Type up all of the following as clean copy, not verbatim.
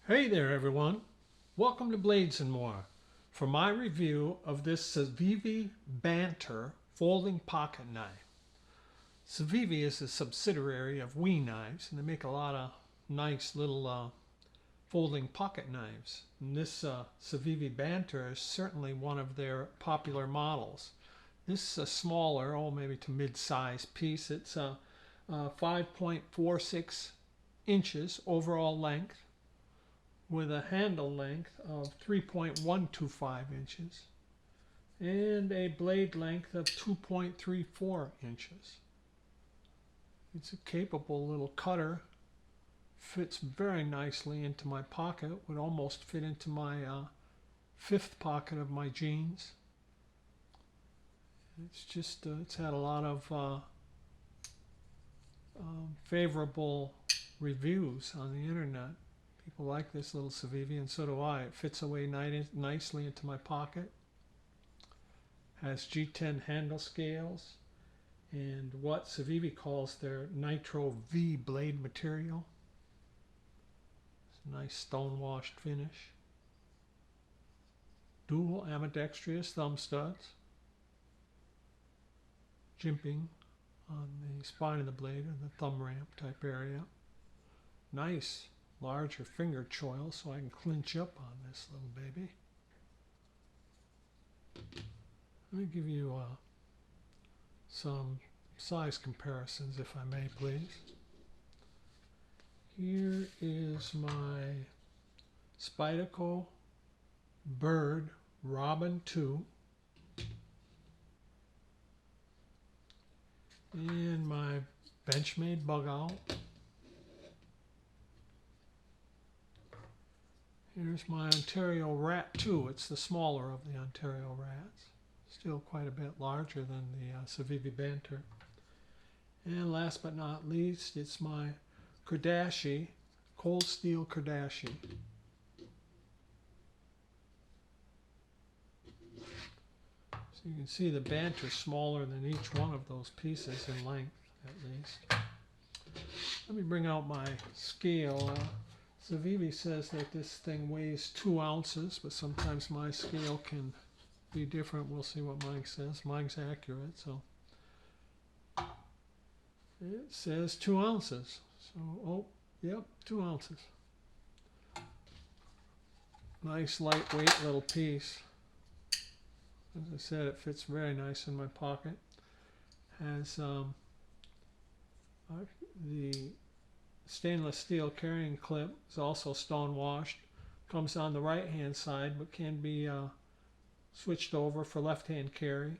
Hey there everyone, welcome to Blades and More for my review of this Civivi Banter folding pocket knife. Civivi is a subsidiary of We Knives and they make a lot of nice little folding pocket knives. And this Civivi Banter is certainly one of their popular models. This is a smaller, maybe to mid-size piece. It's 5.46 inches overall length, with a handle length of 3.125 inches and a blade length of 2.34 inches. It's a capable little cutter, fits very nicely into my pocket, would almost fit into my fifth pocket of my jeans. It's had a lot of favorable reviews on the internet. People like this little Civivi, and so do I. It fits away nicely into my pocket. Has G10 handle scales and what Civivi calls their Nitro V blade material. It's a nice stone washed finish. Dual ambidextrous thumb studs. Jimping on the spine of the blade or the thumb ramp type area. Nice larger finger choil so I can clinch up on this little baby. Let me give you some size comparisons, if I may, please. Here is my Spyderco Bird Robin 2 and my Benchmade Bug Owl. Here's my Ontario Rat 2. It's the smaller of the Ontario Rats. Still quite a bit larger than the Civivi Banter. And last but not least, it's my Kardashian, Cold Steel Kardashian. So you can see the Banter smaller than each one of those pieces in length, at least. Let me bring out my scale. Civivi says that this thing weighs 2 ounces, but sometimes my scale can be different. We'll see what mine says. Mine's accurate, so it says 2 ounces. So, yep, 2 ounces. Nice lightweight little piece. As I said, it fits very nice in my pocket. Has the stainless steel carrying clip is also stone washed. Comes on the right hand side but can be switched over for left hand carry.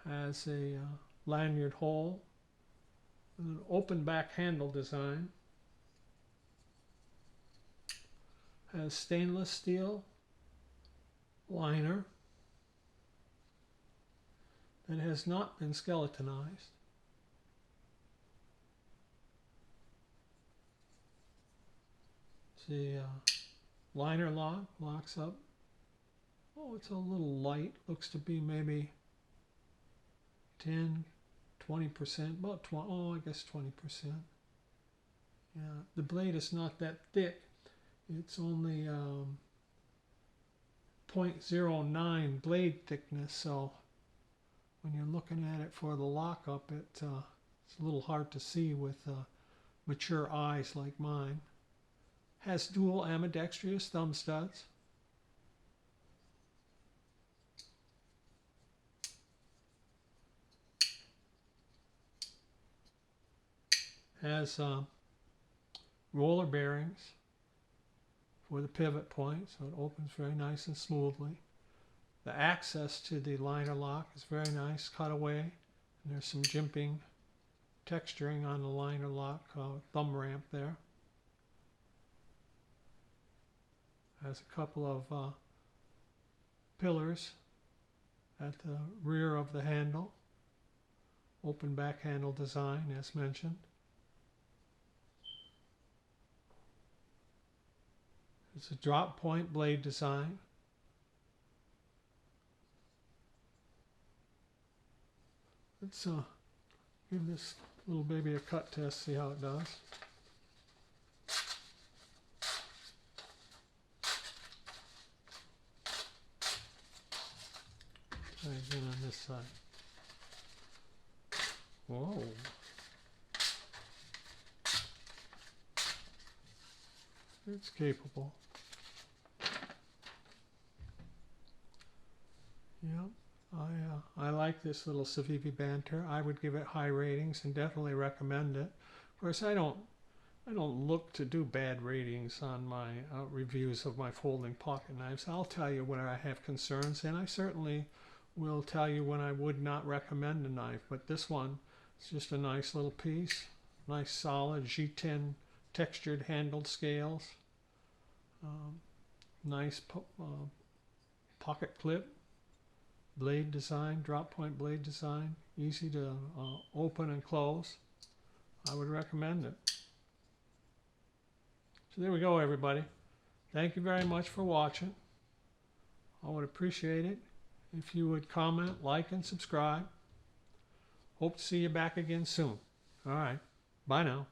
Has a lanyard hole with an open back handle design. Has stainless steel liner that has not been skeletonized. The liner lock locks up. It's a little light. Looks to be maybe 10, 20%, about 20, I guess 20%. Yeah, the blade is not that thick. It's only 0.09 blade thickness, so when you're looking at it for the lockup, it's a little hard to see with mature eyes like mine. Has dual ambidextrous thumb studs. Has roller bearings for the pivot point, so it opens very nice and smoothly. The access to the liner lock is very nice, cut away, and there's some jimping texturing on the liner lock thumb ramp there. Has a couple of pillars at the rear of the handle. Open back handle design, as mentioned. It's a drop point blade design. Let's give this little baby a cut test, see how it does. Try again on this side. Whoa. It's capable. Yeah, I like this little Civivi Banter. I would give it high ratings and definitely recommend it. Of course, I don't look to do bad ratings on my reviews of my folding pocket knives. I'll tell you when I have concerns, and I certainly will tell you when I would not recommend a knife. But this one is just a nice little piece, nice solid G10 textured handled scales, nice pocket clip, blade design, drop point blade design, easy to open and close. I would recommend it. So there we go, everybody. Thank you very much for watching. I would appreciate it if you would comment, like, and subscribe. Hope to see you back again soon. All right. Bye now.